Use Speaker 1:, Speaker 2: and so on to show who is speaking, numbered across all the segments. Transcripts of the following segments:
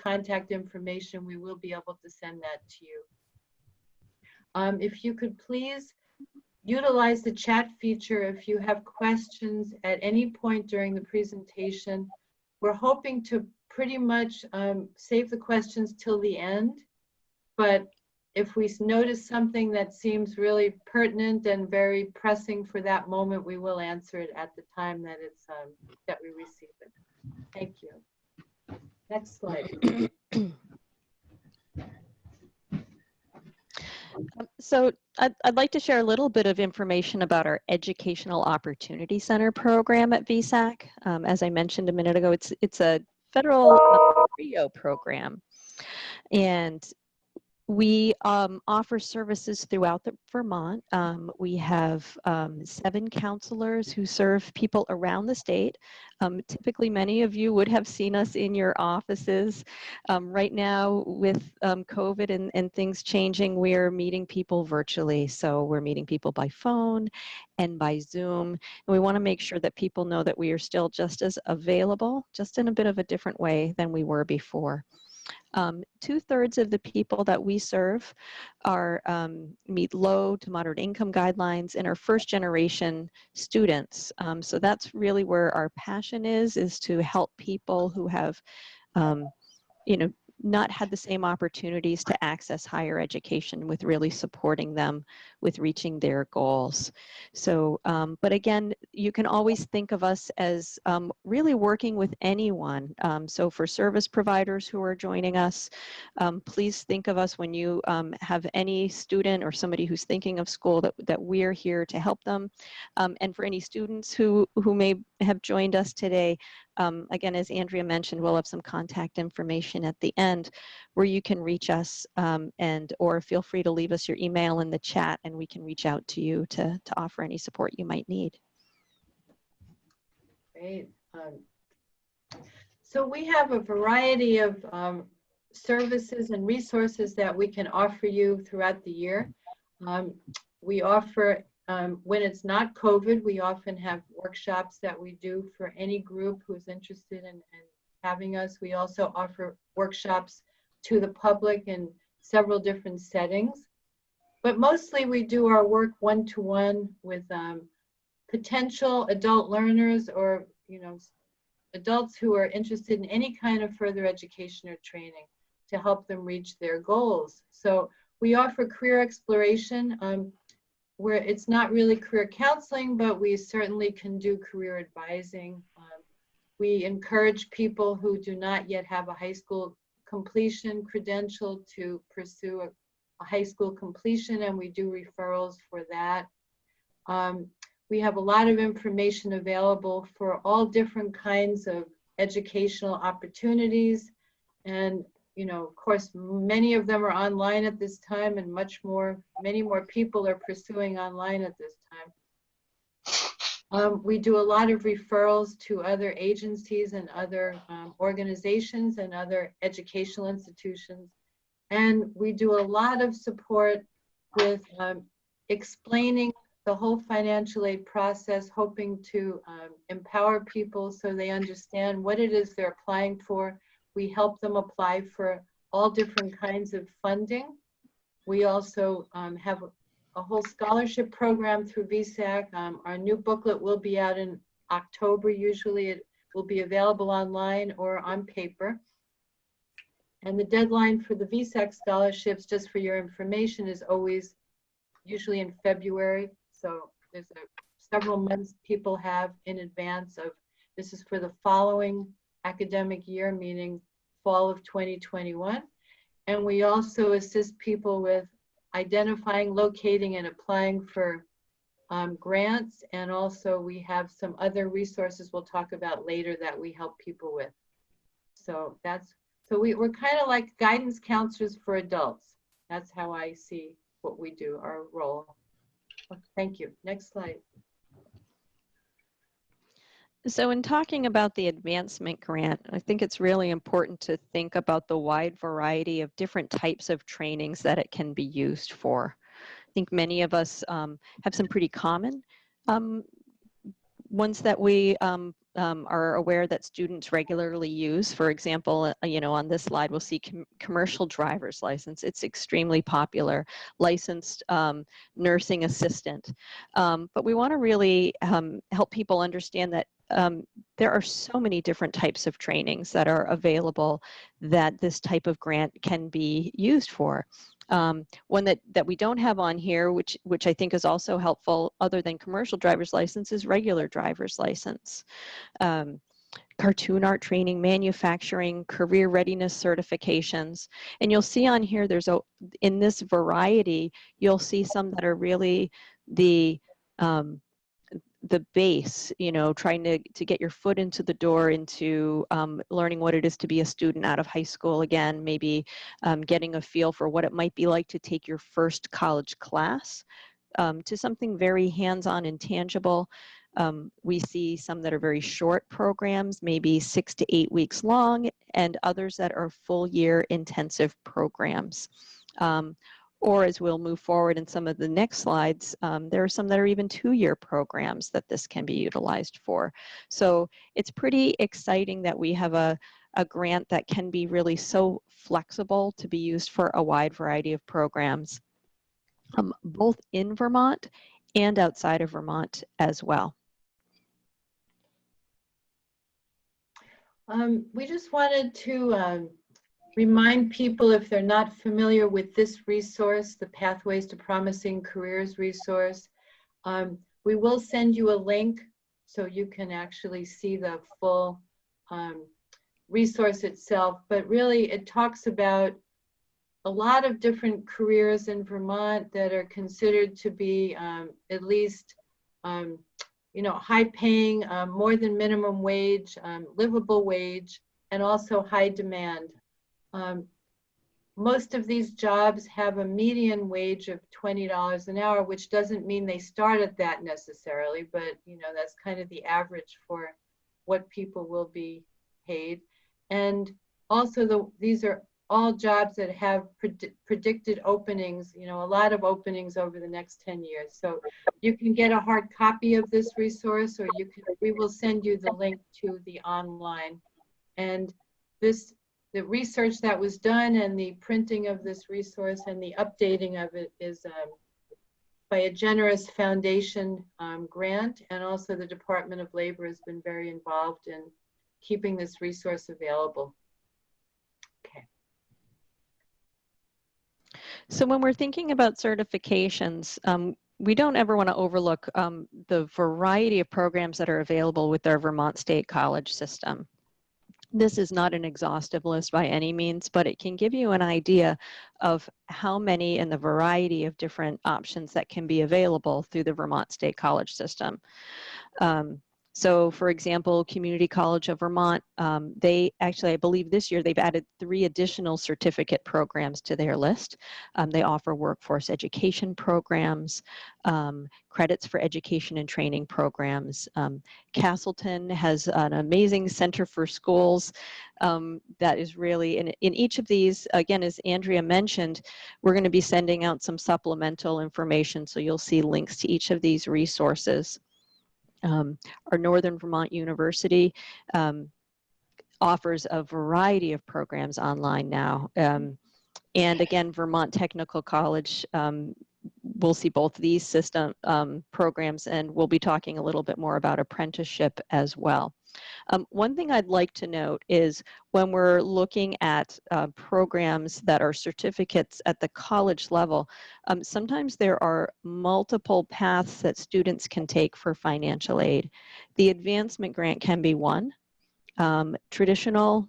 Speaker 1: contact information, we will be able to send that to you. If you could please utilize the chat feature if you have questions at any point during the presentation. We're hoping to pretty much save the questions till the end, but if we notice something that seems really pertinent and very pressing for that moment, we will answer it at the time that it's that we receive it. Thank you. Next slide.
Speaker 2: So I'd like to share a little bit of information about our Educational Opportunity Center program at VSAC. As I mentioned a minute ago, it's a federal TRIO program, and we offer services throughout Vermont. We have 7 counselors who serve people around the state. Typically, many of you would have seen us in your offices. Right now, with COVID and things changing, we're meeting people virtually. So we're meeting people by phone and by Zoom. And we want to make sure that people know that we are still just as available, just in a bit of a different way than we were before. 2/3 of the people that we serve are meet low to moderate income guidelines and are first generation students. So that's really where our passion is to help people who have, you know, not had the same opportunities to access higher education, with really supporting them with reaching their goals. So, but again, you can always think of us as really working with anyone. So for service providers who are joining us, please think of us when you have any student or somebody who's thinking of school, that we're here to help them. And for any students who may have joined us today, again, as Andrea mentioned, we'll have some contact information at the end where you can reach us, or feel free to leave us your email in the chat and we can reach out to you to offer any support you might need.
Speaker 1: Great. So we have a variety of services and resources that we can offer you throughout the year. We offer, when it's not COVID, we often have workshops that we do for any group who's interested in having us. We also offer workshops to the public in several different settings. But mostly we do our work one-to-one with potential adult learners, or adults who are interested in any kind of further education or training to help them reach their goals. So we offer career exploration, where it's not really career counseling, but we certainly can do career advising. We encourage people who do not yet have a high school completion credential to pursue a high school completion, and we do referrals for that. We have a lot of information available for all different kinds of educational opportunities, and of course, many of them are online at this time, and many more people are pursuing online at this time. We do a lot of referrals to other agencies and other organizations and other educational institutions. And we do a lot of support with explaining the whole financial aid process, hoping to empower people so they understand what it is they're applying for. We help them apply for all different kinds of funding. We also have a whole scholarship program through VSAC. Our new booklet will be out in October. Usually it will be available online or on paper. And the deadline for the VSAC scholarships, just for your information, is always usually in February. So there's several months people have in advance of, this is for the following academic year, meaning fall of 2021. And we also assist people with identifying, locating, and applying for grants. And also we have some other resources we'll talk about later that we help people with. So we're kind of like guidance counselors for adults. That's how I see what we do, our role. Thank you. Next slide.
Speaker 2: So in talking about the advancement grant, I think it's really important to think about the wide variety of different types of trainings that it can be used for. I think many of us have some pretty common ones that we are aware that students regularly use. For example, on this slide, we'll see commercial driver's license. It's extremely popular. Licensed nursing assistant. But we want to really help people understand that there are so many different types of trainings that are available that this type of grant can be used for. One that we don't have on here, which I think is also helpful, other than commercial driver's license, is regular driver's license. Cartoon art training, manufacturing, career readiness certifications. And you'll see on here, in this variety, you'll see some that are really the base, trying to get your foot into the door into learning what it is to be a student out of high school again, maybe getting a feel for what it might be like to take your first college class, to something very hands-on and tangible. We see some that are very short programs, maybe 6 to 8 weeks long, and others that are full year intensive programs. Or as we'll move forward in some of the next slides, there are some that are even 2-year programs that this can be utilized for. So it's pretty exciting that we have a grant that can be really so flexible to be used for a wide variety of programs, both in Vermont and outside of Vermont as well.
Speaker 1: We just wanted to remind people, if they're not familiar with this resource, the Pathways to Promising Careers resource, we will send you a link so you can actually see the full resource itself. But really, it talks about a lot of different careers in Vermont that are considered to be at least high paying, more than minimum wage, livable wage, and also high demand. Most of these jobs have a median wage of $20 an hour, which doesn't mean they start at that necessarily, but that's kind of the average for what people will be paid. And also these are all jobs that have predicted openings, a lot of openings over the next 10 years. So you can get a hard copy of this resource, or we will send you the link to the online. And the research that was done and the printing of this resource and the updating of it is by a generous foundation grant, and also the Department of Labor has been very involved in keeping this resource available. Okay.
Speaker 2: So when we're thinking about certifications, we don't ever want to overlook the variety of programs that are available with our Vermont State College system. This is not an exhaustive list by any means, but it can give you an idea of how many and the variety of different options that can be available through the Vermont State College system. So for example, Community College of Vermont, they actually, I believe this year, they've added 3 additional certificate programs to their list. They offer workforce education programs, credits for education and training programs. Castleton has an amazing Center for Schools that is really, in each of these, again, as Andrea mentioned, we're going to be sending out some supplemental information, so you'll see links to each of these resources. Our Northern Vermont University offers a variety of programs online now. And again, Vermont Technical College, we'll see both these system programs, and we'll be talking a little bit more about apprenticeship as well. One thing I'd like to note is when we're looking at programs that are certificates at the college level, sometimes there are multiple paths that students can take for financial aid. The advancement grant can be one. Traditional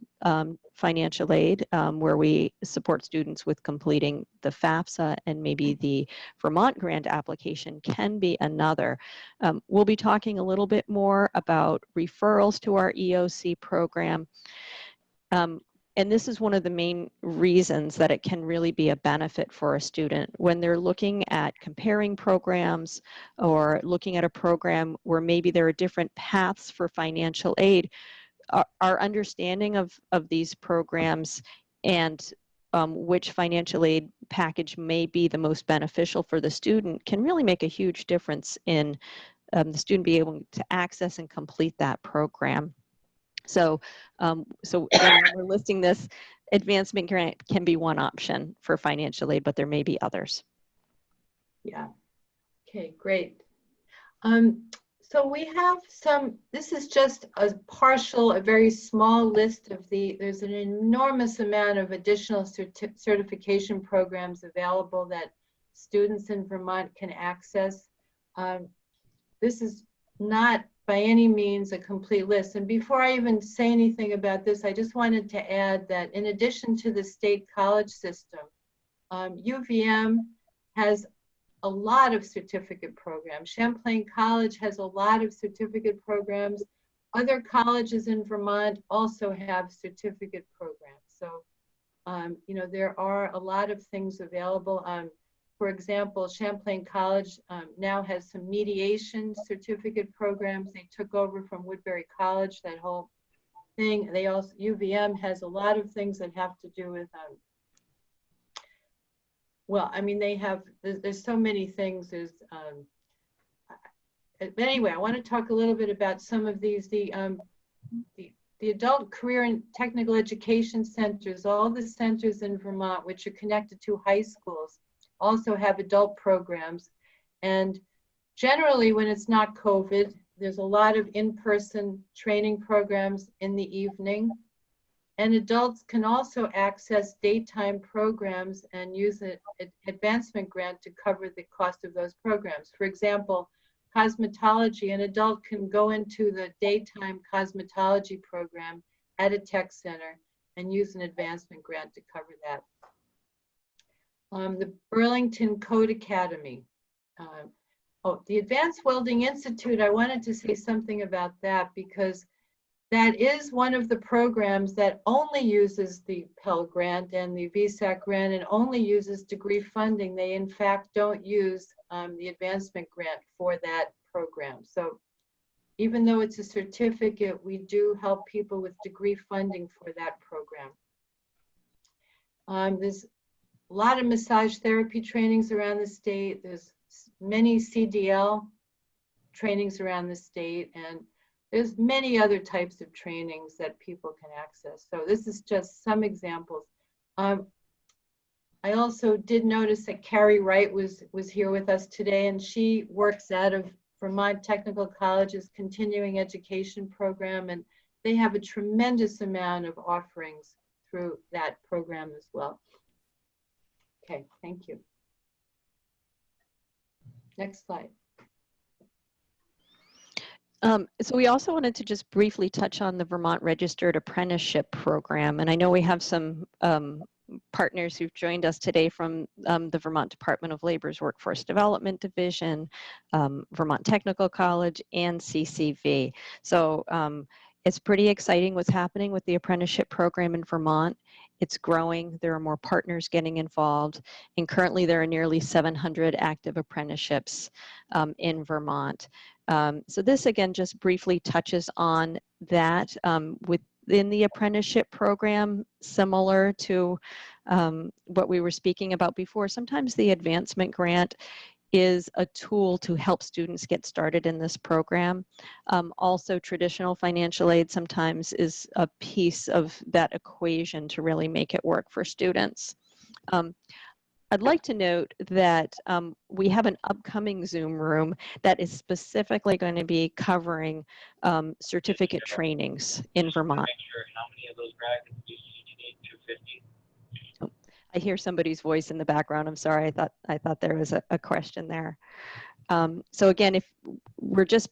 Speaker 2: financial aid, where we support students with completing the FAFSA and maybe the Vermont grant application, can be another. We'll be talking a little bit more about referrals to our EOC program. And this is one of the main reasons that it can really be a benefit for a student when they're looking at comparing programs or looking at a program where maybe there are different paths for financial aid. Our understanding of these programs and which financial aid package may be the most beneficial for the student can really make a huge difference in the student be able to access and complete that program. So, so again, when we're listing this, advancement grant can be one option for financial aid, but there may be others.
Speaker 1: Yeah. Okay, great. So we have this is just a very small list of there's an enormous amount of additional certification programs available that students in Vermont can access. This is not by any means a complete list. And before I even say anything about this, I just wanted to add that in addition to the state college system, UVM has a lot of certificate programs. Champlain College has a lot of certificate programs. Other colleges in Vermont also have certificate programs. So, you know, there are a lot of things available. For example, Champlain College now has some mediation certificate programs. They took over from Woodbury College, that whole thing. They also, UVM has a lot of things that have to do with well, I mean, there's so many things. But anyway, I want to talk a little bit about some of these, the adult career and technical education centers, all the centers in Vermont, which are connected to high schools, also have adult programs. And generally, when it's not COVID, there's a lot of in-person training programs in the evening. And adults can also access daytime programs and use an advancement grant to cover the cost of those programs. For example, cosmetology, an adult can go into the daytime cosmetology program at a tech center and use an advancement grant to cover that. The Burlington Code Academy. The Advanced Welding Institute, I wanted to say something about that because that is one of the programs that only uses the Pell Grant and the VSAC grant and only uses degree funding. They in fact don't use the advancement grant for that program. So even though it's a certificate, we do help people with degree funding for that program. There's a lot of massage therapy trainings around the state. There's many CDL trainings around the state, and there's many other types of trainings that people can access. So this is just some examples. I also did notice that Carrie Wright was here with us today, and she works out of Vermont Technical College's continuing education program, and they have a tremendous amount of offerings through that program as well. Okay, thank you. Next slide.
Speaker 2: So we also wanted to just briefly touch on the Vermont Registered Apprenticeship Program. And I know we have some partners who've joined us today from the Vermont Department of Labor's Workforce Development Division, Vermont Technical College, and CCV. So it's pretty exciting what's happening with the apprenticeship program in Vermont. It's growing. There are more partners getting involved. And currently there are nearly 700 active apprenticeships in Vermont. So this again just briefly touches on that within the apprenticeship program, similar to what we were speaking about before. Sometimes the advancement grant is a tool to help students get started in this program. Also, traditional financial aid sometimes is a piece of that equation to really make it work for students. I'd like to note that we have an upcoming Zoom room that is specifically going to be covering certificate trainings in Vermont.
Speaker 3: How many of those brackets do you need? 250?
Speaker 2: I hear somebody's voice in the background. I'm sorry. I thought there was a question there. So again, if we're just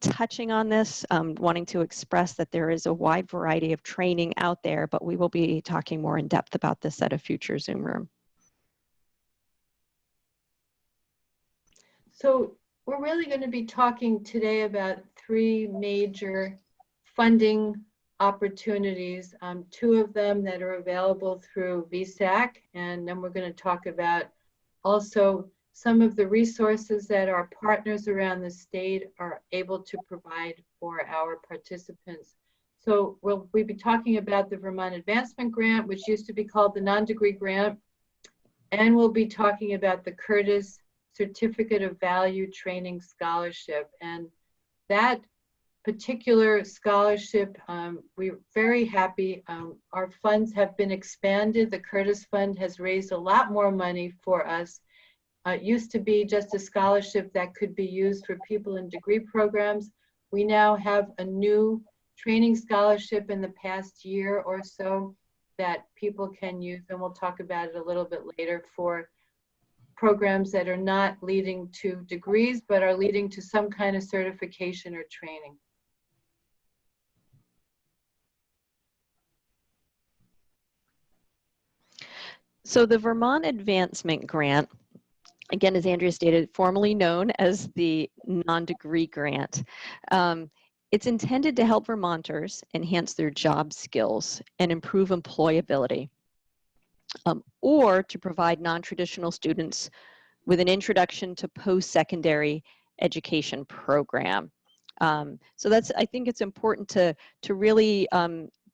Speaker 2: touching on this, wanting to express that there is a wide variety of training out there, but we will be talking more in depth about this at a future Zoom room.
Speaker 1: So we're really going to be talking today about three major funding opportunities, two of them that are available through VSAC, and then we're going to talk about also some of the resources that our partners around the state are able to provide for our participants. So we'll be talking about the Vermont Advancement Grant, which used to be called the non-degree grant, and we'll be talking about the Curtis Certificate of Value Training Scholarship. And that particular scholarship, we're very happy. Our funds have been expanded. The Curtis Fund has raised a lot more money for us. It used to be just a scholarship that could be used for people in degree programs. We now have a new training scholarship in the past year or so that people can use, and we'll talk about it a little bit later, for programs that are not leading to degrees, but are leading to some kind of certification or training.
Speaker 2: So the Vermont Advancement Grant, again, as Andrea stated, formerly known as the non-degree grant. It's intended to help Vermonters enhance their job skills and improve employability, or to provide non-traditional students with an introduction to post-secondary education program. So I think it's important to really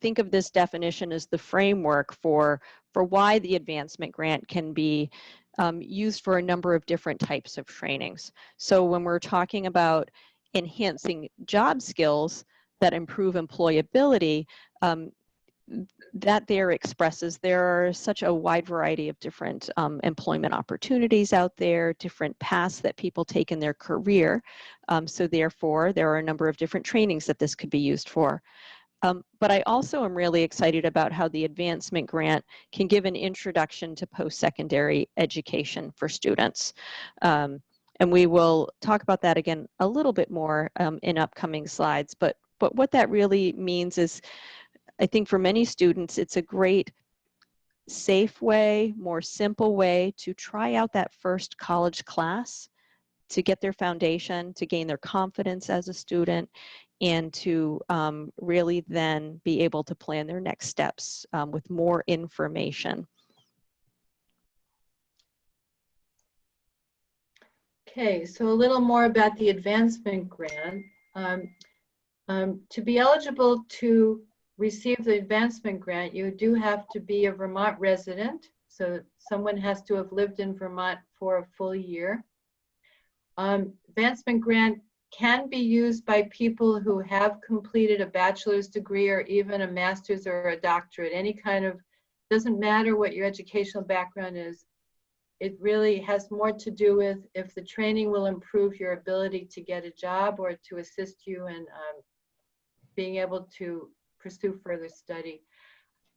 Speaker 2: think of this definition as the framework for why the advancement grant can be used for a number of different types of trainings. So when we're talking about enhancing job skills that improve employability, that there expresses there are such a wide variety of different employment opportunities out there, different paths that people take in their career. So therefore, there are a number of different trainings that this could be used for. But I also am really excited about how the advancement grant can give an introduction to post-secondary education for students. And we will talk about that again a little bit more in upcoming slides. But what that really means is, I think for many students, it's a great, safe way, more simple way to try out that first college class, to get their foundation, to gain their confidence as a student, and to really then be able to plan their next steps with more information.
Speaker 1: Okay, so a little more about the advancement grant. To be eligible to receive the advancement grant, you do have to be a Vermont resident. So someone has to have lived in Vermont for a full year. Advancement grant can be used by people who have completed a bachelor's degree or even a master's or a doctorate. Any kind of, doesn't matter what your educational background is. It really has more to do with if the training will improve your ability to get a job or to assist you in being able to pursue further study.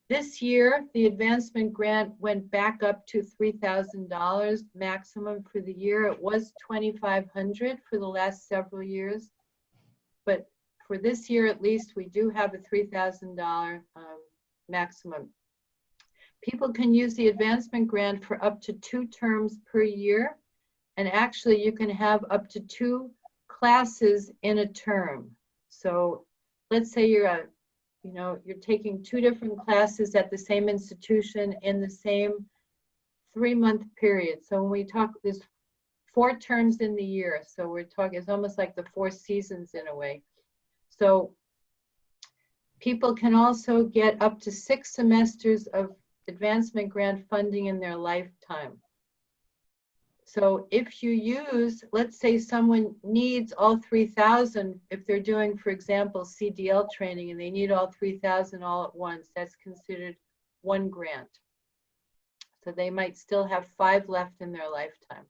Speaker 1: This year, the advancement grant went back up to $3,000 maximum for the year. It was $2,500 for the last several years. But for this year, at least, we do have a $3,000 maximum. People can use the advancement grant for up to 2 terms per year. And actually, you can have up to 2 classes in a term. So let's say you're taking 2 different classes at the same institution in the same 3-month period. So when we talk, there's 4 terms in the year. So we're talking, it's almost like the 4 seasons in a way. So people can also get up to 6 semesters of advancement grant funding in their lifetime. So if you use, let's say someone needs all 3,000, if they're doing, for example, CDL training and they need all 3,000 all at once, that's considered 1 grant. So they might still have 5 left in their lifetime.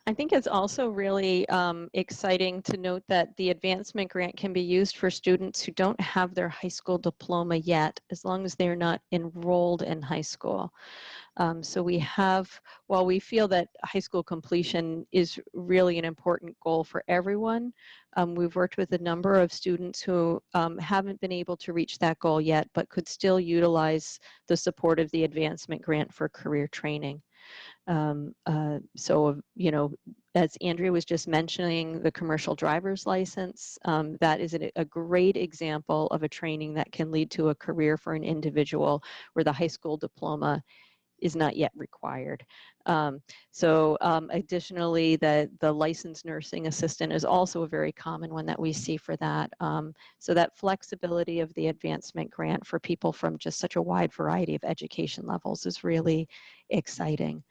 Speaker 2: I think it's also really exciting to note that the advancement grant can be used for students who don't have their high school diploma yet, as long as they're not enrolled in high school. So we have, while we feel that high school completion is really an important goal for everyone, we've worked with a number of students who haven't been able to reach that goal yet, but could still utilize the support of the advancement grant for career training. So, as Andrea was just mentioning, the commercial driver's license, that is a great example of a training that can lead to a career for an individual where the high school diploma is not yet required. Additionally, the licensed nursing assistant is also a very common one that we see for that. So that flexibility of the advancement grant for people from just such a wide variety of education levels is really exciting.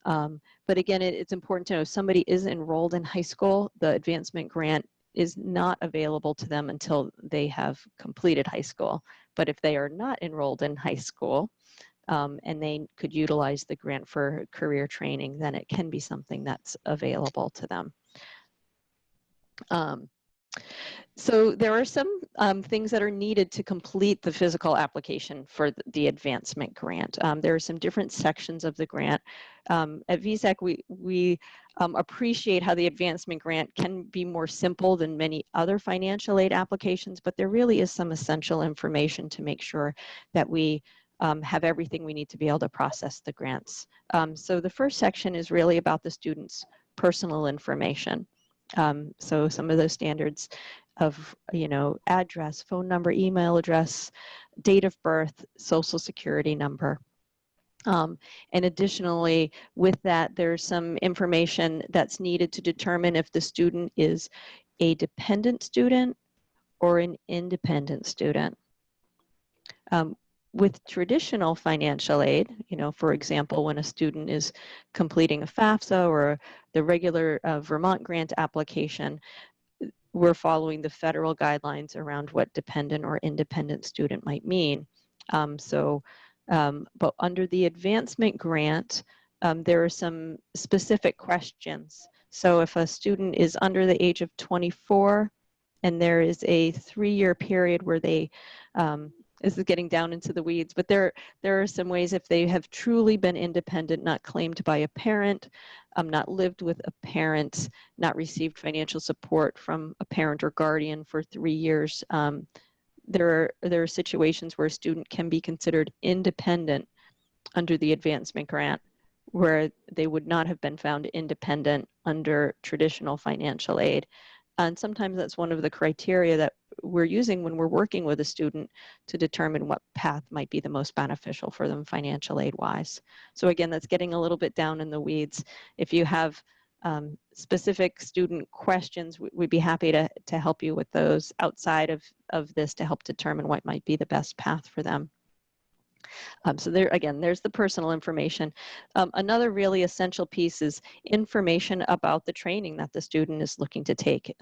Speaker 2: But again, it's important to know if somebody is enrolled in high school, the advancement grant is not available to them until they have completed high school. But if they are not enrolled in high school, and they could utilize the grant for career training, then it can be something that's available to them. So there are some things that are needed to complete the physical application for the advancement grant. There are some different sections of the grant. At VSAC, we appreciate how the advancement grant can be more simple than many other financial aid applications, but there really is some essential information to make sure that we have everything we need to be able to process the grants. So the first section is really about the student's personal information. So some of those standards of, address, phone number, email address, date of birth, social security number. And additionally, with that, there's some information that's needed to determine if the student is a dependent student or an independent student. With traditional financial aid, for example, when a student is completing a FAFSA or the regular Vermont grant application, we're following the federal guidelines around what dependent or independent student might mean. But under the advancement grant, there are some specific questions. So if a student is under the age of 24 and there is a 3-year period where they, this is getting down into the weeds, but there are some ways if they have truly been independent, not claimed by a parent, not lived with a parent, not received financial support from a parent or guardian for 3 years, there are situations where a student can be considered independent under the advancement grant, where they would not have been found independent under traditional financial aid. And sometimes that's one of the criteria that we're using when we're working with a student to determine what path might be the most beneficial for them financial aid wise. So again, that's getting a little bit down in the weeds. If you have specific student questions, we'd be happy to help you with those outside of this to help determine what might be the best path for them. So there, again, there's the personal information. Another really essential piece is information about the training that the student is looking to take.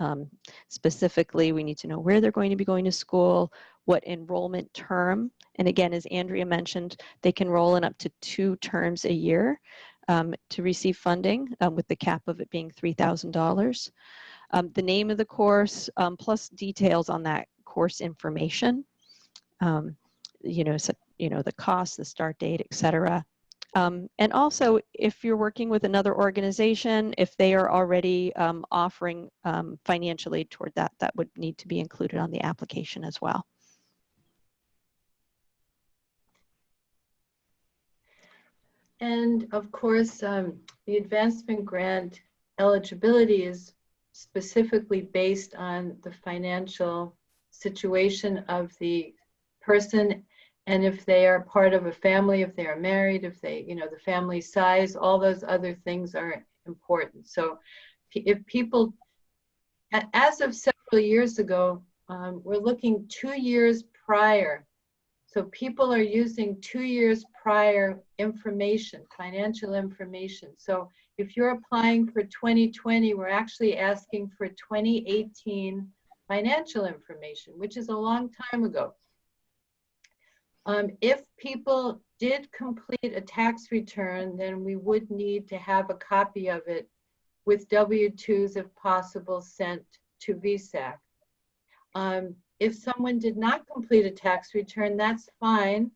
Speaker 2: Specifically, we need to know where they're going to be going to school, what enrollment term, and again, as Andrea mentioned, they can roll in up to 2 terms a year to receive funding, with the cap of it being $3,000. The name of the course, plus details on that course information. The cost, the start date, etc. And also, if you're working with another organization, if they are already offering financial aid toward that, that would need to be included on the application as well.
Speaker 1: And of course, the advancement grant eligibility is specifically based on the financial situation of the person, and if they are part of a family, if they are married, if they, the family size, all those other things are important. So if people, as of several years ago, we're looking 2 years prior. So people are using 2 years prior information, financial information. So if you're applying for 2020, we're actually asking for 2018 financial information, which is a long time ago. If people did complete a tax return, then we would need to have a copy of it with W-2s, if possible, sent to VSAC. If someone did not complete a tax return, that's fine,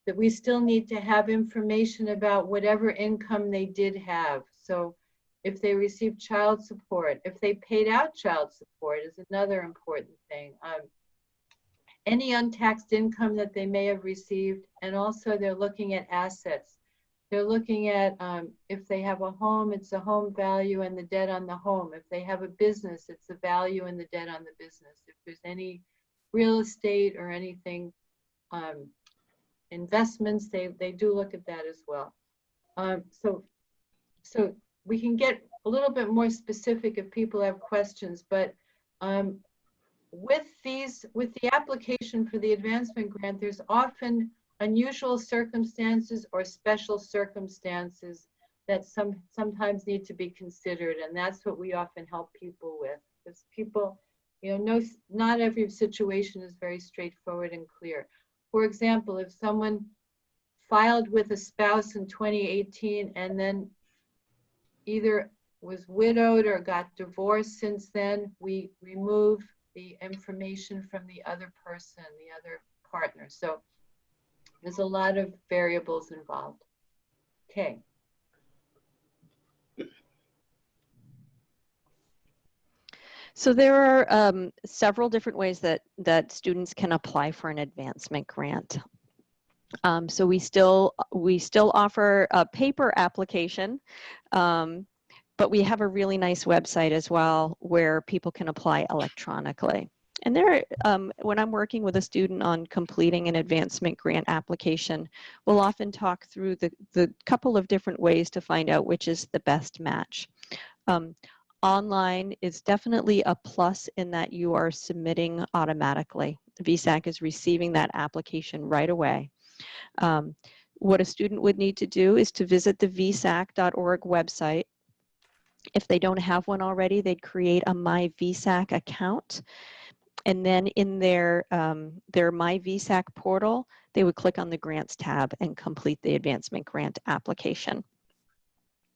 Speaker 1: but we still need to have information about whatever income they did have. So if they received child support, if they paid out child support is another important thing. Any untaxed income that they may have received, and also they're looking at assets. They're looking at if they have a home, it's the home value and the debt on the home. If they have a business, it's the value and the debt on the business. If there's any real estate or anything, investments, they do look at that as well. So we can get a little bit more specific if people have questions, but with the application for the advancement grant, there's often unusual circumstances or special circumstances that sometimes need to be considered, and that's what we often help people with. Because people, not every situation is very straightforward and clear. For example, if someone filed with a spouse in 2018 and then either was widowed or got divorced since then, we remove the information from the other person, the other partner. So there's a lot of variables involved. Okay.
Speaker 2: So there are several different ways that students can apply for an advancement grant. So we still offer a paper application, but we have a really nice website as well where people can apply electronically. And there, when I'm working with a student on completing an advancement grant application, we'll often talk through the couple of different ways to find out which is the best match. Online is definitely a plus in that you are submitting automatically. VSAC is receiving that application right away. What a student would need to do is to visit the vsac.org website. If they don't have one already, they'd create a My VSAC account. And then in their My VSAC portal, they would click on the Grants tab and complete the advancement grant application.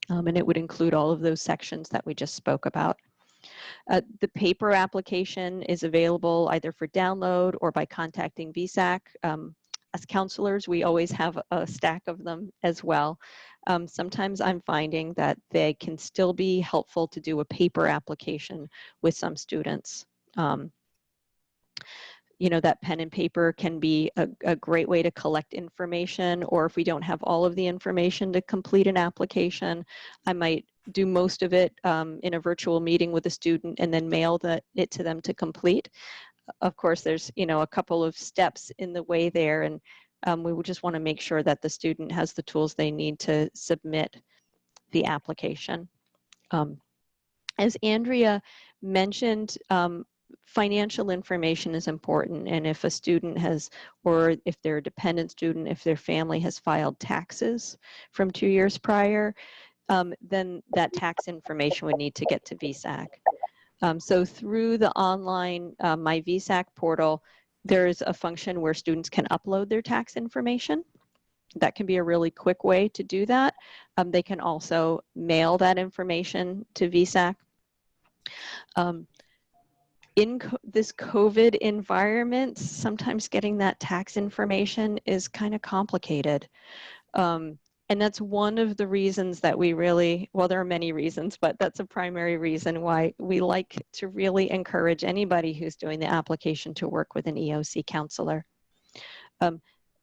Speaker 2: And it would include all of those sections that we just spoke about. The paper application is available either for download or by contacting VSAC. As counselors, we always have a stack of them as well. Sometimes I'm finding that they can still be helpful to do a paper application with some students. That pen and paper can be a great way to collect information, or if we don't have all of the information to complete an application, I might do most of it in a virtual meeting with a student and then mail it to them to complete. Of course, there's a couple of steps in the way there, and we would just want to make sure that the student has the tools they need to submit the application. As Andrea mentioned, financial information is important, and if a student has, or if they're a dependent student, if their family has filed taxes from 2 years prior, then that tax information would need to get to VSAC. So through the online My VSAC portal, there's a function where students can upload their tax information. That can be a really quick way to do that. They can also mail that information to VSAC. In this COVID environment, sometimes getting that tax information is kind of complicated. And that's one of the reasons that we really, well, there are many reasons, but that's a primary reason why we like to really encourage anybody who's doing the application to work with an EOC counselor.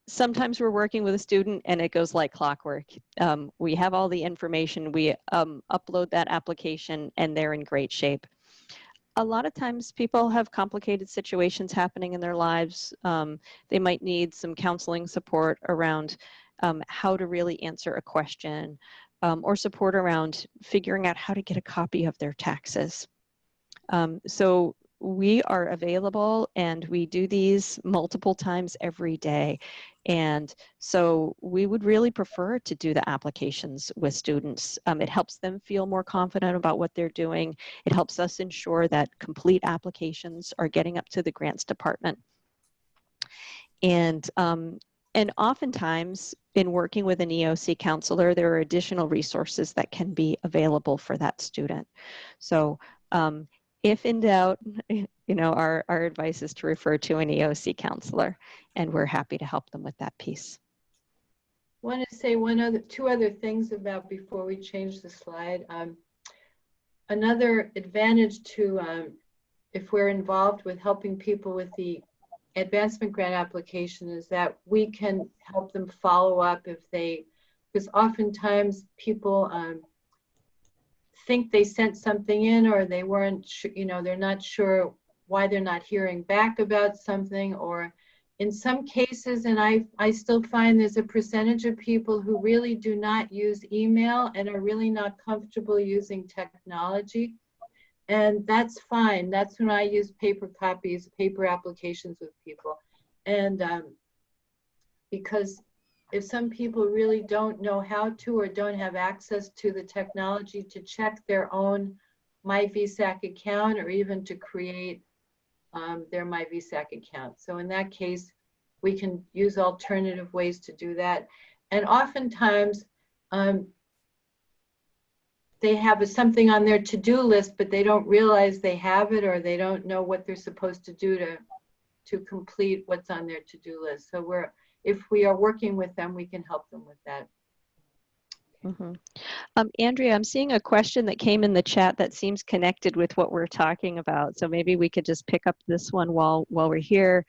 Speaker 2: Sometimes we're working with a student and it goes like clockwork. We have all the information, we upload that application and they're in great shape. A lot of times people have complicated situations happening in their lives. They might need some counseling support around how to really answer a question, or support around figuring out how to get a copy of their taxes. So we are available and we do these multiple times every day. And so we would really prefer to do the applications with students. It helps them feel more confident about what they're doing. It helps us ensure that complete applications are getting up to the grants department. And oftentimes in working with an EOC counselor, there are additional resources that can be available for that student. So if in doubt, our advice is to refer to an EOC counselor, and we're happy to help them with that piece.
Speaker 1: I want to say two other things about before we change the slide. Another advantage to if we're involved with helping people with the advancement grant application is that we can help them follow up because oftentimes people think they sent something in, or they weren't, they're not sure why they're not hearing back about something, or in some cases, and I still find there's a percentage of people who really do not use email and are really not comfortable using technology. And that's fine. That's when I use paper copies, paper applications with people. And because if some people really don't know how to or don't have access to the technology to check their own My VSAC account or even to create their My VSAC account. So in that case, we can use alternative ways to do that. And oftentimes, they have something on their to-do list, but they don't realize they have it, or they don't know what they're supposed to do to complete what's on their to-do list. So if we are working with them, we can help them with that.
Speaker 2: Mm-hmm. Andrea, I'm seeing a question that came in the chat that seems connected with what we're talking about. So maybe we could just pick up this one while we're here.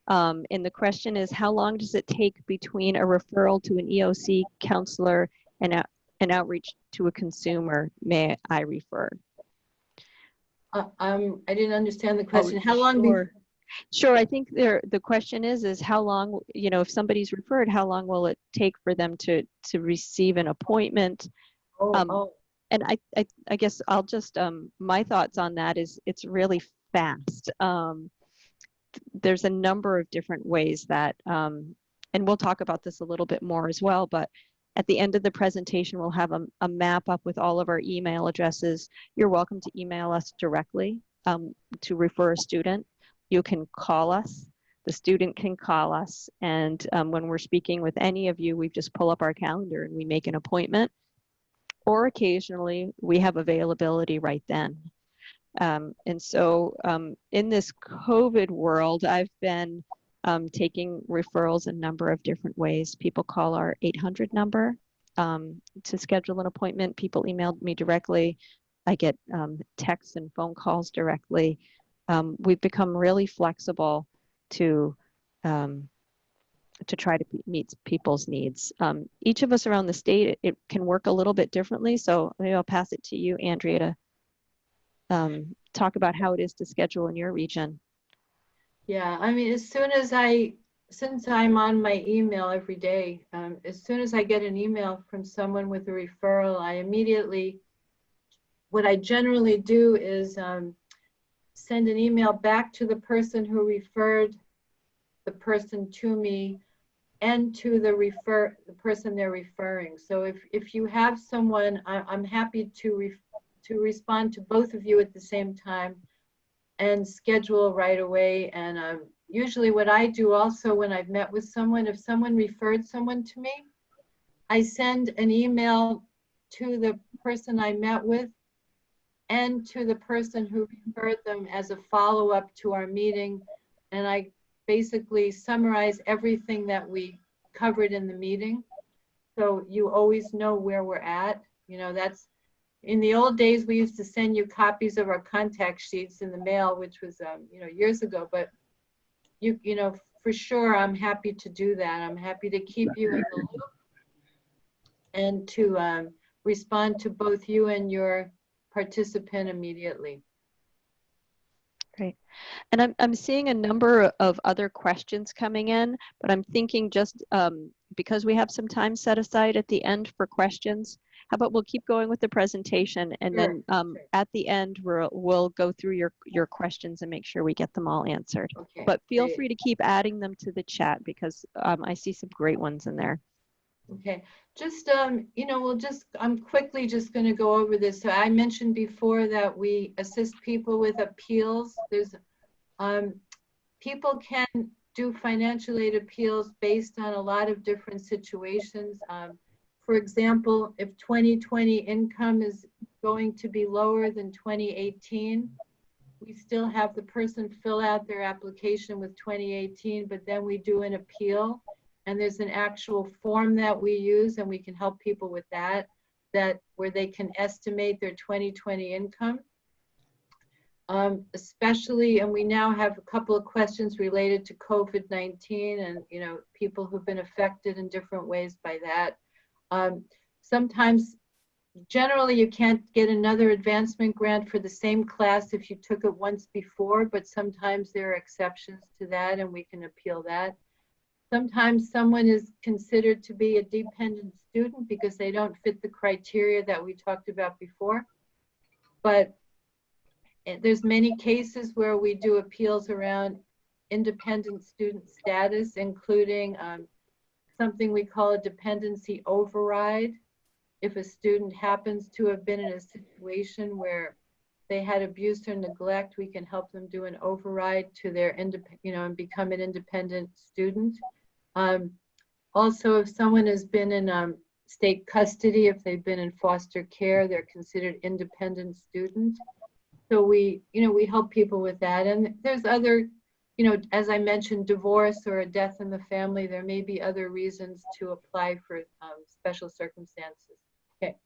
Speaker 2: And the question is, how long does it take between a referral to an EOC counselor and an outreach to a consumer? May I refer?
Speaker 1: I didn't understand the question. How long?
Speaker 2: Sure. Sure. I think the question is how long, you know, if somebody's referred, how long will it take for them to receive an appointment? And I guess I'll just, my thoughts on that is it's really fast. There's a number of different ways that, and we'll talk about this a little bit more as well, but at the end of the presentation, we'll have a map up with all of our email addresses. You're welcome to email us directly to refer a student. You can call us. The student can call us. And when we're speaking with any of you, we just pull up our calendar and we make an appointment. Or occasionally, we have availability right then. And so in this COVID world, I've been taking referrals a number of different ways. People call our 800 number to schedule an appointment. People emailed me directly. I get texts and phone calls directly. We've become really flexible to try to meet people's needs. Each of us around the state, it can work a little bit differently. So maybe I'll pass it to you, Andrea, to talk about how it is to schedule in your region.
Speaker 1: Yeah, I mean, since I'm on my email every day, as soon as I get an email from someone with a referral, what I generally do is send an email back to the person who referred the person to me and to the person they're referring. So if you have someone, I'm happy to respond to both of you at the same time and schedule right away. And usually what I do also when I've met with someone, if someone referred someone to me, I send an email to the person I met with and to the person who referred them as a follow-up to our meeting. And I basically summarize everything that we covered in the meeting. So you always know where we're at. You know, that's, in the old days, we used to send you copies of our contact sheets in the mail, which was, you know, years ago, but you know, for sure, I'm happy to do that. I'm happy to keep you in the loop and to respond to both you and your participant immediately.
Speaker 2: Great. And I'm seeing a number of other questions coming in, but I'm thinking just because we have some time set aside at the end for questions, how about we'll keep going with the presentation, and then at the end we'll go through your questions and make sure we get them all answered.
Speaker 1: Okay,
Speaker 2: but feel
Speaker 1: great.
Speaker 2: free to keep adding them to the chat because I see some great ones in there.
Speaker 1: Okay, just, you know, I'm quickly just going to go over this. So I mentioned before that we assist people with appeals. There's, people can do financial aid appeals based on a lot of different situations. For example, if 2020 income is going to be lower than 2018, we still have the person fill out their application with 2018, but then we do an appeal. And there's an actual form that we use, and we can help people with that where they can estimate their 2020 income. Especially, and we now have a couple of questions related to COVID-19 and, you know, people who've been affected in different ways by that. Sometimes generally you can't get another advancement grant for the same class if you took it once before, but sometimes there are exceptions to that and we can appeal that. Sometimes someone is considered to be a dependent student because they don't fit the criteria that we talked about before. But there's many cases where we do appeals around independent student status, including something we call a dependency override. If a student happens to have been in a situation where they had abuse or neglect, we can help them do an override to their and become an independent student. Also, if someone has been in state custody, if they've been in foster care, they're considered independent student. So we help people with that. And there's other, as I mentioned, divorce or a death in the family, there may be other reasons to apply for special circumstances. Okay.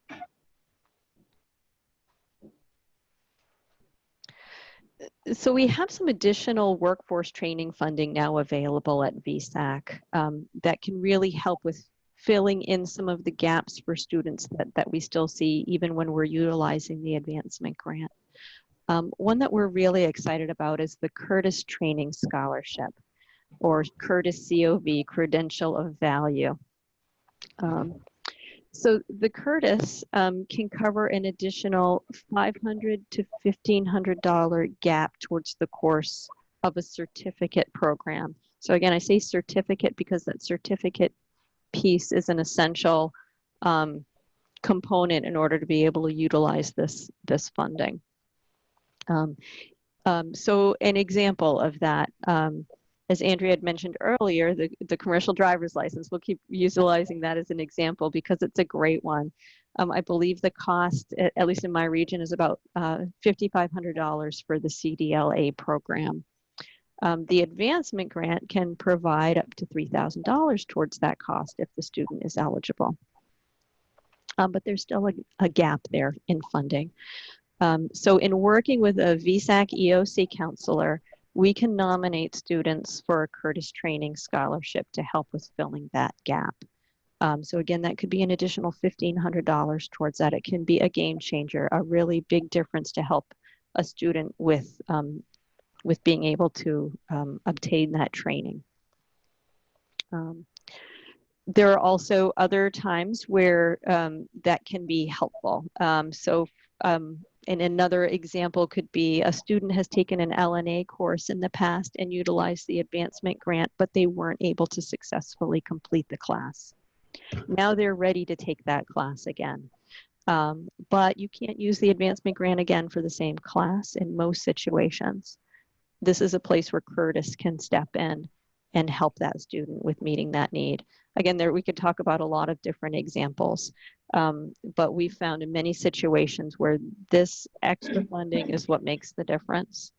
Speaker 2: So we have some additional workforce training funding now available at VSAC that can really help with filling in some of the gaps for students that we still see even when we're utilizing the advancement grant. One that we're really excited about is the Curtis Training Scholarship, or Curtis COV, Credential of Value. So the Curtis can cover an additional $500 to $1,500 gap towards the course of a certificate program. So again, I say certificate because that certificate piece is an essential component in order to be able to utilize this funding. So an example of that, as Andrea had mentioned earlier, the commercial driver's license, we'll keep utilizing that as an example because it's a great one. I believe the cost, at least in my region, is about $5,500 for the CDLA program. The advancement grant can provide up to $3,000 towards that cost if the student is eligible. But there's still a gap there in funding. So in working with a VSAC EOC counselor, we can nominate students for a Curtis Training Scholarship to help with filling that gap. So again, that could be an additional $1,500 towards that. It can be a game changer, a really big difference to help a student with being able to obtain that training. There are also other times where that can be helpful. And another example could be a student has taken an LNA course in the past and utilized the advancement grant, but they weren't able to successfully complete the class. Now they're ready to take that class again. But you can't use the advancement grant again for the same class in most situations. This is a place where Curtis can step in and help that student with meeting that need. Again, we could talk about a lot of different examples, but we found in many situations where this extra funding is what makes the difference.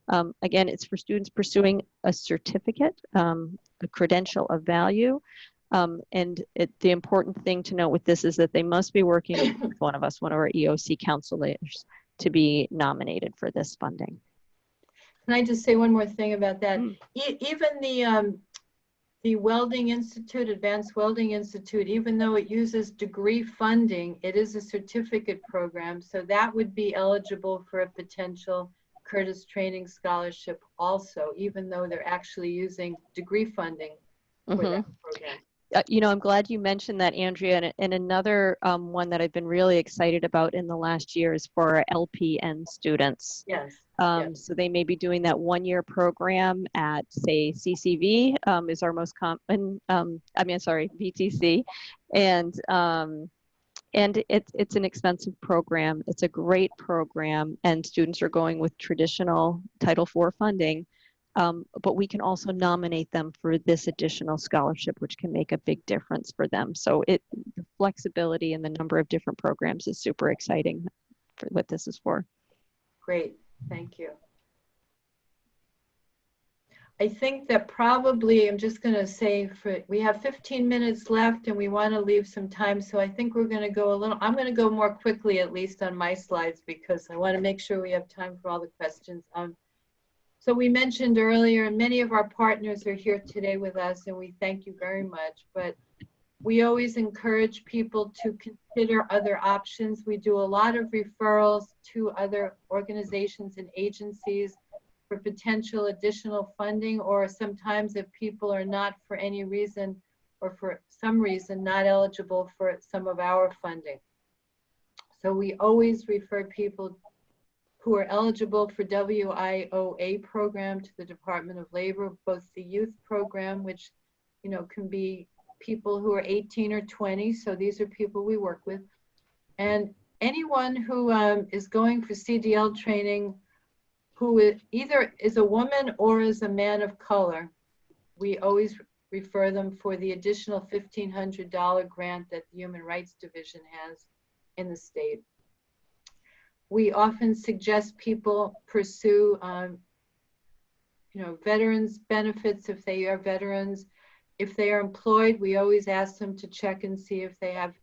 Speaker 2: Again, it's for students pursuing a certificate, a credential of value, and the important thing to note with this is that they must be working with one of our EOC counselors, to be nominated for this funding.
Speaker 1: Can I just say one more thing about that? Even the Welding Institute, Advanced Welding Institute, even though it uses degree funding, it is a certificate program. So that would be eligible for a potential Curtis Training Scholarship also, even though they're actually using degree funding for that program.
Speaker 2: I'm glad you mentioned that, Andrea. And another one that I've been really excited about in the last year is for our LPN students.
Speaker 1: Yes.
Speaker 2: So they may be doing that one-year program at, say, CCV is our most common, VTC. And it's an expensive program. It's a great program, and students are going with traditional Title IV funding. But we can also nominate them for this additional scholarship, which can make a big difference for them. So the flexibility and the number of different programs is super exciting for what this is for.
Speaker 1: Great, thank you. I think that probably, I'm just going to say, we have 15 minutes left and we want to leave some time. So I think we're going to go I'm going to go more quickly, at least on my slides, because I want to make sure we have time for all the questions. So we mentioned earlier, and many of our partners are here today with us, and we thank you very much. But We always encourage people to consider other options. We do a lot of referrals to other organizations and agencies for potential additional funding, or sometimes if people are not for any reason or for some reason not eligible for some of our funding. So we always refer people who are eligible for WIOA program to the Department of Labor, both the youth program, which can be people who are 18 or 20, so these are people we work with, and anyone who is going for CDL training who either is a woman or is a man of color, we always refer them for the additional $1,500 grant that the Human Rights Division has in the state. We often suggest people pursue, veterans benefits if they are veterans. If they are employed, we always ask them to check and see if they have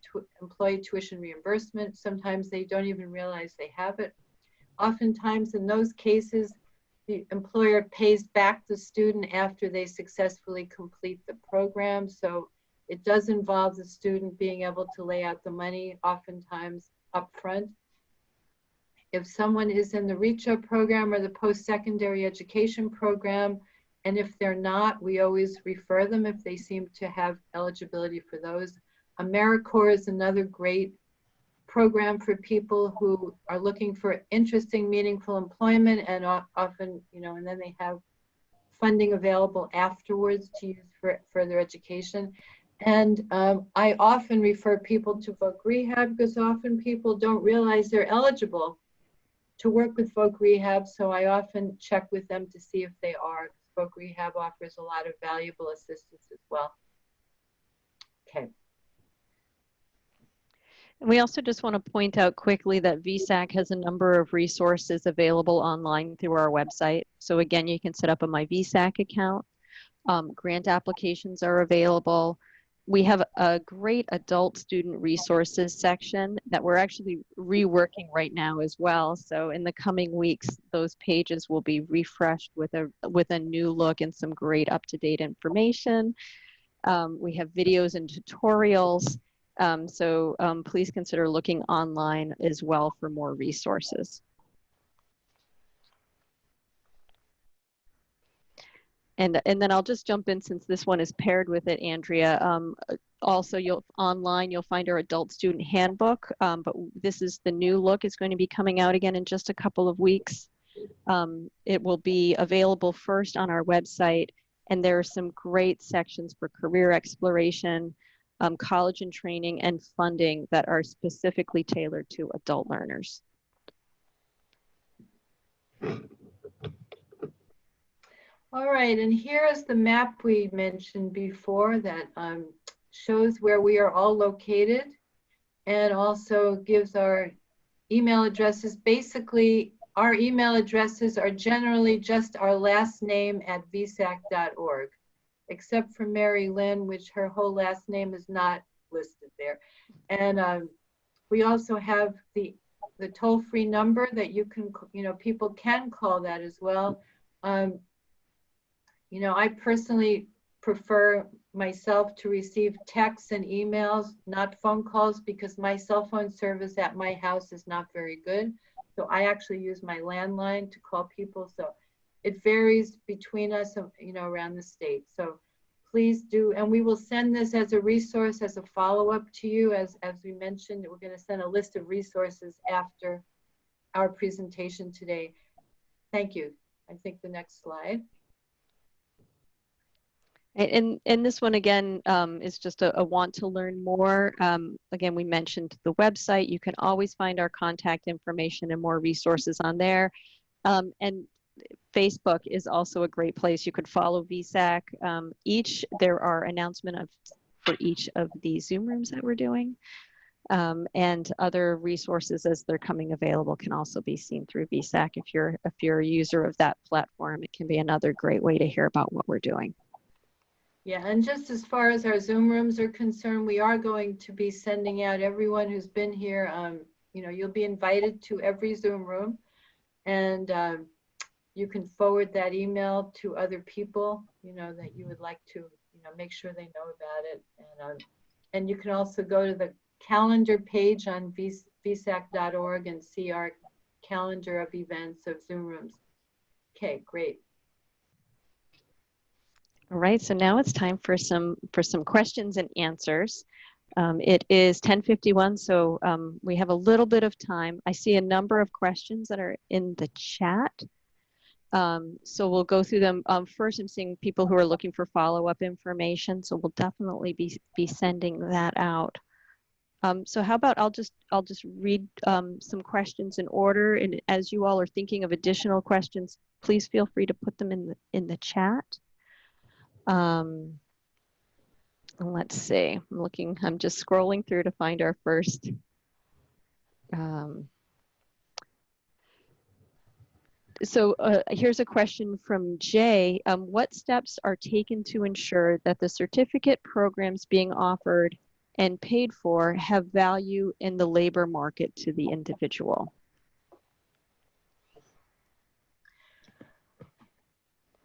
Speaker 1: employee tuition reimbursement. Sometimes they don't even realize they have it. Oftentimes in those cases, the employer pays back the student after they successfully complete the program. So it does involve the student being able to lay out the money, oftentimes upfront. If someone is in the REACH-UP program or the post-secondary education program, and if they're not, we always refer them if they seem to have eligibility for those. AmeriCorps is another great program for people who are looking for interesting, meaningful employment, and often, and then they have funding available afterwards to use for further education. And I often refer people to Voc Rehab because often people don't realize they're eligible to work with Voc Rehab, so I often check with them to see if they are. Voc Rehab offers a lot of valuable assistance as well. Okay.
Speaker 2: And we also just want to point out quickly that VSAC has a number of resources available online through our website. So again, you can set up a My VSAC account. Grant applications are available. We have a great adult student resources section that we're actually reworking right now as well. So in the coming weeks, those pages will be refreshed with a new look and some great up-to-date information. We have videos and tutorials. So please consider looking online as well for more resources. And then I'll just jump in since this one is paired with it, Andrea. Also, you'll find our adult student handbook, but this is the new look. It's going to be coming out again in just a couple of weeks. It will be available first on our website, and there are some great sections for career exploration, college and training, and funding that are specifically tailored to adult learners.
Speaker 1: All right, and here is the map we mentioned before that shows where we are all located and also gives our email addresses. Basically, our email addresses are generally just our last name at vsac.org, except for Mary Lynn, which her whole last name is not listed there. And we also have the toll-free number that you can, people can call that as well. I personally prefer myself to receive texts and emails, not phone calls, because my cell phone service at my house is not very good. So I actually use my landline to call people. So it varies between us, around the state. So please do, and we will send this as a resource, as a follow-up to you. As we mentioned, we're going to send a list of resources after our presentation today. Thank you. I think the next slide.
Speaker 2: And this one again is just a want to learn more. Again, we mentioned the website. You can always find our contact information and more resources on there. And Facebook is also a great place. You could follow VSAC. There are announcements for each of the Zoom rooms that we're doing. And other resources as they're coming available can also be seen through VSAC. If you're a user of that platform, it can be another great way to hear about what we're doing.
Speaker 1: Yeah, and just as far as our Zoom rooms are concerned, we are going to be sending out everyone who's been here. You'll be invited to every Zoom room, and you can forward that email to other people, that you would like to, make sure they know about it. And And you can also go to the calendar page on vsac.org and see our calendar of events of Zoom rooms. Okay, great.
Speaker 2: All right, so now it's time for some questions and answers. It is 10:51, so we have a little bit of time. I see a number of questions that are in the chat. So we'll go through them. First, I'm seeing people who are looking for follow-up information, so we'll definitely be sending that out. So how about I'll just read some questions in order, and as you all are thinking of additional questions, please feel free to put them in the chat. Let's see. I'm just scrolling through to find our first. So here's a question from Jay. What steps are taken to ensure that the certificate programs being offered and paid for have value in the labor market to the individual?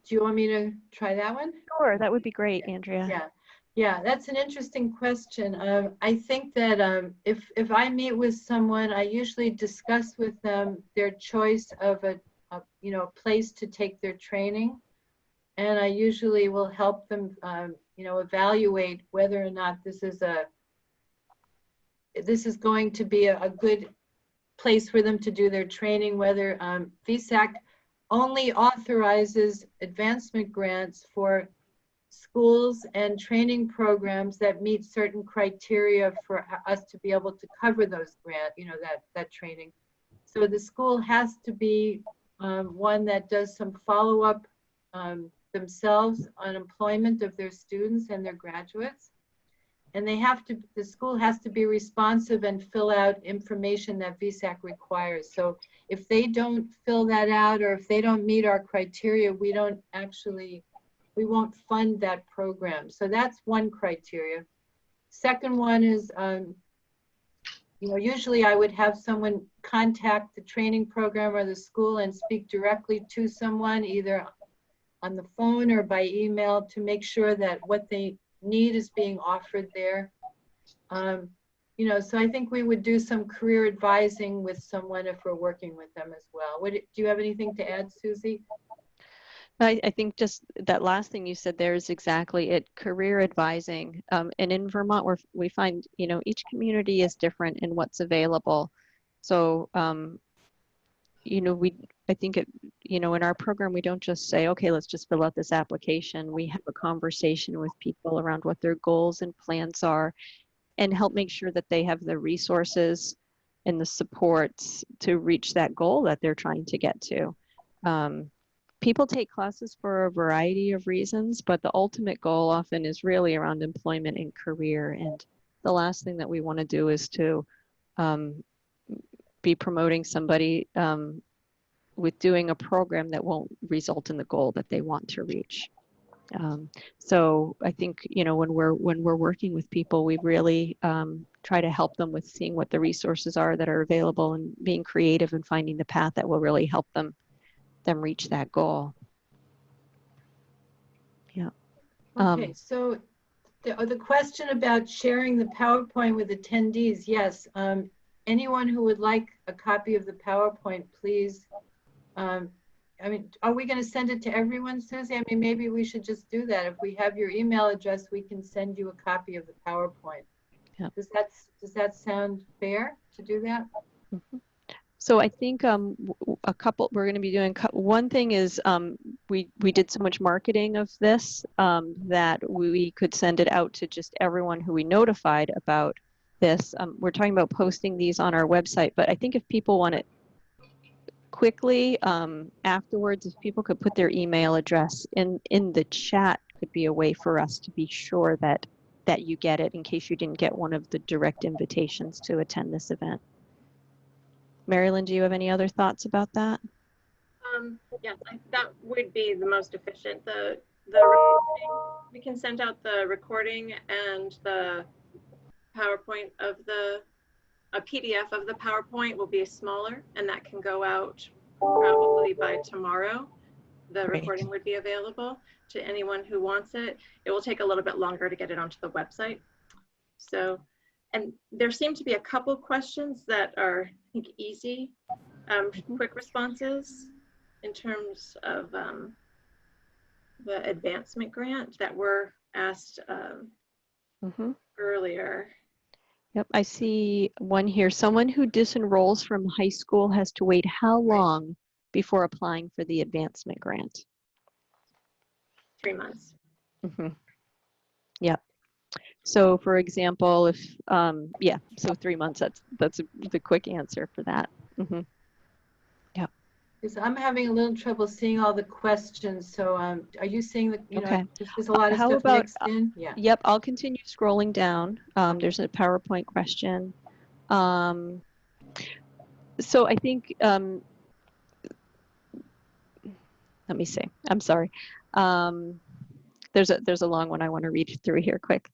Speaker 1: Do you want me to try that one?
Speaker 2: Sure, that would be great, Andrea.
Speaker 1: Yeah, that's an interesting question. I think that if I meet with someone, I usually discuss with them their choice of a place to take their training, and I usually will help them evaluate whether or not this is going to be a good place for them to do their training, whether VSAC only authorizes advancement grants for schools and training programs that meet certain criteria for us to be able to cover those that training. So the school has to be one that does some follow-up themselves on employment of their students and their graduates. And the school has to be responsive and fill out information that VSAC requires. So if they don't fill that out, or if they don't meet our criteria, we won't fund that program. So that's one criteria. Second one is, usually I would have someone contact the training program or the school and speak directly to someone, either on the phone or by email, to make sure that what they need is being offered there. So I think we would do some career advising with someone if we're working with them as well. Do you have anything to add, Susie?
Speaker 2: I think just that last thing you said there is exactly it, career advising. And in Vermont, we find, each community is different in what's available. So, I think in our program, we don't just say, okay, let's just fill out this application. We have a conversation with people around what their goals and plans are, and help make sure that they have the resources and the supports to reach that goal that they're trying to get to. People take classes for a variety of reasons, but the ultimate goal often is really around employment and career. And the last thing that we want to do is to be promoting somebody with doing a program that won't result in the goal that they want to reach. So I think, when we're working with people, we really try to help them with seeing what the resources are that are available and being creative and finding the path that will really help them reach that goal. Yeah.
Speaker 1: Okay, so the question about sharing the PowerPoint with attendees, yes. Anyone who would like a copy of the PowerPoint, please. Are we going to send it to everyone, Susie? Maybe we should just do that. If we have your email address, we can send you a copy of the PowerPoint. Yeah. Does that sound fair to do that?
Speaker 2: Mm-hmm. So I think we're going to be doing, one thing is we did so much marketing of this that we could send it out to just everyone who we notified about this. We're talking about posting these on our website, but I think if people want it quickly afterwards, if people could put their email address in the chat, could be a way for us to be sure that you get it in case you didn't get one of the direct invitations to attend this event. Marilyn, do you have any other thoughts about that?
Speaker 4: Yes, that would be the most efficient. The recording, we can send out the recording and the PowerPoint of a PDF of the PowerPoint will be smaller, and that can go out probably by tomorrow. The
Speaker 2: Great.
Speaker 4: Recording would be available to anyone who wants it. It will take a little bit longer to get it onto the website. So, and there seem to be a couple questions that are, I think, easy, quick responses in terms of the advancement grant that were asked earlier.
Speaker 2: Yep, I see one here. Someone who disenrolls from high school has to wait how long before applying for the advancement grant?
Speaker 4: 3 months.
Speaker 2: Yep. So for example, if, yeah, so 3 months, that's the quick answer for that. Yep.
Speaker 1: Because I'm having a little trouble seeing all the questions. So are you seeing the, you know,
Speaker 2: Okay.
Speaker 1: there's a lot of
Speaker 2: How
Speaker 1: stuff
Speaker 2: about,
Speaker 1: mixed in? Yeah.
Speaker 2: Yep, I'll continue scrolling down. There's a PowerPoint question. So I think, let me see, I'm sorry. There's a long one I want to read through here quick.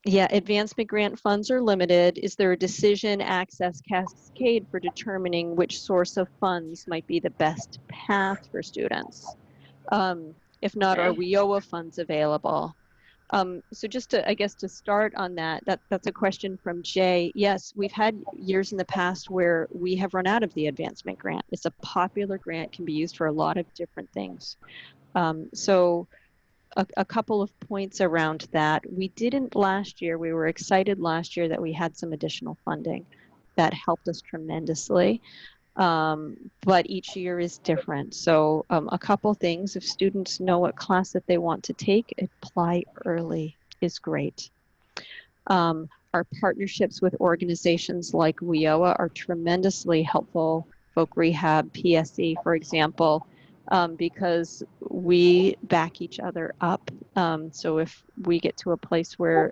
Speaker 2: Yeah, advancement grant funds are limited. Is there a decision access cascade for determining which source of funds might be the best path for students? If not, are WIOA funds available? So just to, I guess, to start on that's a question from Jay. Yes, we've had years in the past where we have run out of the advancement grant. It's a popular grant, can be used for a lot of different things. So a couple of points around that. We didn't last year. We were excited last year that we had some additional funding that helped us tremendously. But each year is different. So a couple things, if students know what class that they want to take, apply early is great. Our partnerships with organizations like WIOA are tremendously helpful. Folk Rehab, PSE, for example, because we back each other up. So if we get to a place where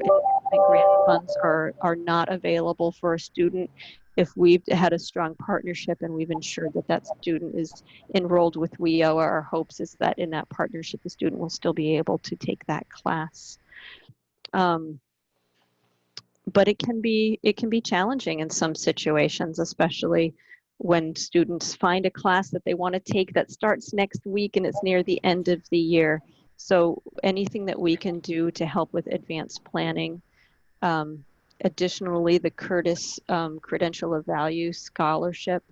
Speaker 2: grant funds are not available for a student, if we've had a strong partnership and we've ensured that that student is enrolled with WIOA, our hopes is that in that partnership, the student will still be able to take that class. But it can be challenging in some situations, especially when students find a class that they want to take that starts next week and it's near the end of the year. So anything that we can do to help with advanced planning. Additionally, the Curtis Credential of Value Scholarship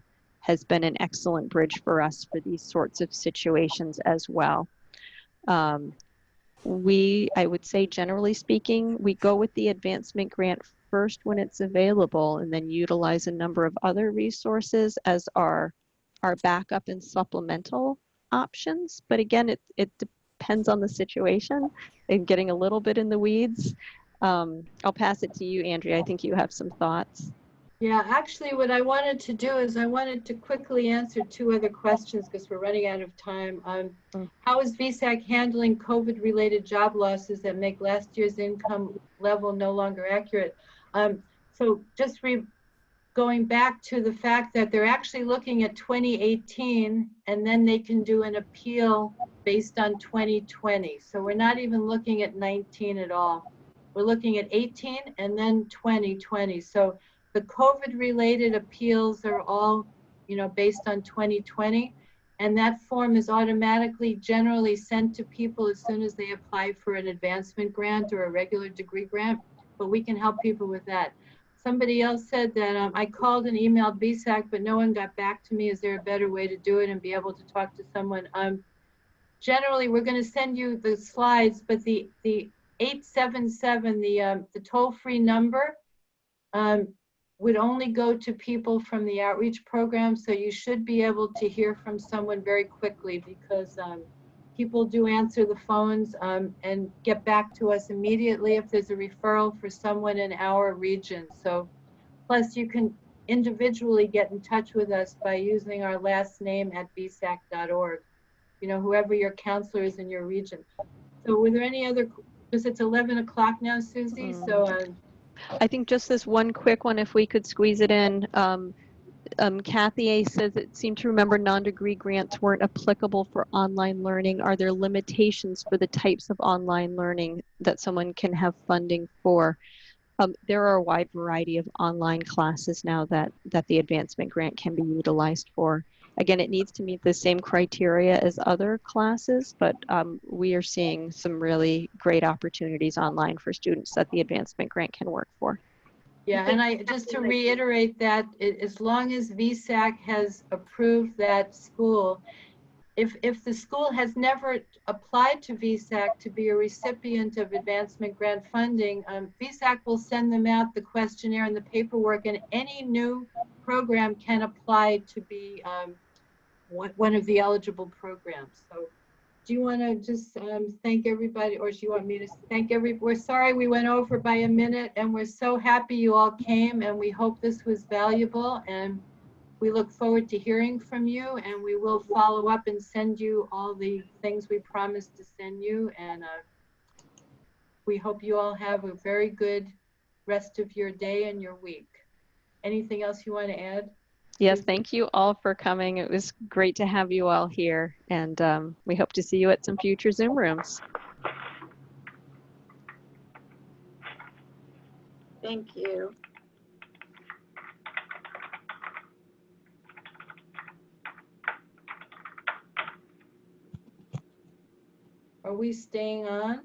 Speaker 2: has been an excellent bridge for us for these sorts of situations as well. I would say, generally speaking, we go with the advancement grant first when it's available and then utilize a number of other resources as our backup and supplemental options. But again, it depends on the situation and getting a little bit in the weeds. I'll pass it to you, Andrea. I think you have some thoughts.
Speaker 1: Yeah, actually what I wanted to do is I wanted to quickly answer 2 other questions because we're running out of time. How is VSAC handling COVID-related job losses that make last year's income level no longer accurate? So just going back to the fact that they're actually looking at 2018 and then they can do an appeal based on 2020. So we're not even looking at 19 at all. We're looking at 18 and then 2020. So the COVID-related appeals are all, based on 2020, and that form is automatically generally sent to people as soon as they apply for an advancement grant or a regular degree grant, but we can help people with that. Somebody else said that I called and emailed VSAC, but no one got back to me. Is there a better way to do it and be able to talk to someone? Generally, we're going to send you the slides, but the 877, the toll-free number, would only go to people from the outreach program. So you should be able to hear from someone very quickly because people do answer the phones and get back to us immediately if there's a referral for someone in our region. So plus you can individually get in touch with us by using our last name at vsac.org, whoever your counselor is in your region. So were there any other, because it's 11 o'clock now, Susie, so
Speaker 2: I think just this one quick one, if we could squeeze it in. Kathy A says it seemed to remember non-degree grants weren't applicable for online learning. Are there limitations for the types of online learning that someone can have funding for? There are a wide variety of online classes now that the advancement grant can be utilized for. Again, it needs to meet the same criteria as other classes, but we are seeing some really great opportunities online for students that the advancement grant can work for.
Speaker 1: Yeah, and I, just to reiterate that, as long as VSAC has approved that school, if the school has never applied to VSAC to be a recipient of advancement grant funding, VSAC will send them out the questionnaire and the paperwork, and any new program can apply to be one of the eligible programs. So do you want to just thank everybody, or do you want me to thank everybody? We're sorry we went over by a minute, and we're so happy you all came, and we hope this was valuable, and we look forward to hearing from you, and we will follow up and send you all the things we promised to send you. And we hope you all have a very good rest of your day and your week. Anything else you want to add?
Speaker 2: Yes, thank you all for coming. It was great to have you all here, and we hope to see you at some future Zoom rooms.
Speaker 4: Thank you.
Speaker 1: Are we staying on?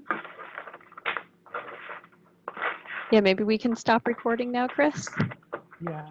Speaker 2: Yeah, maybe we can stop recording now, Chris?
Speaker 5: Yeah.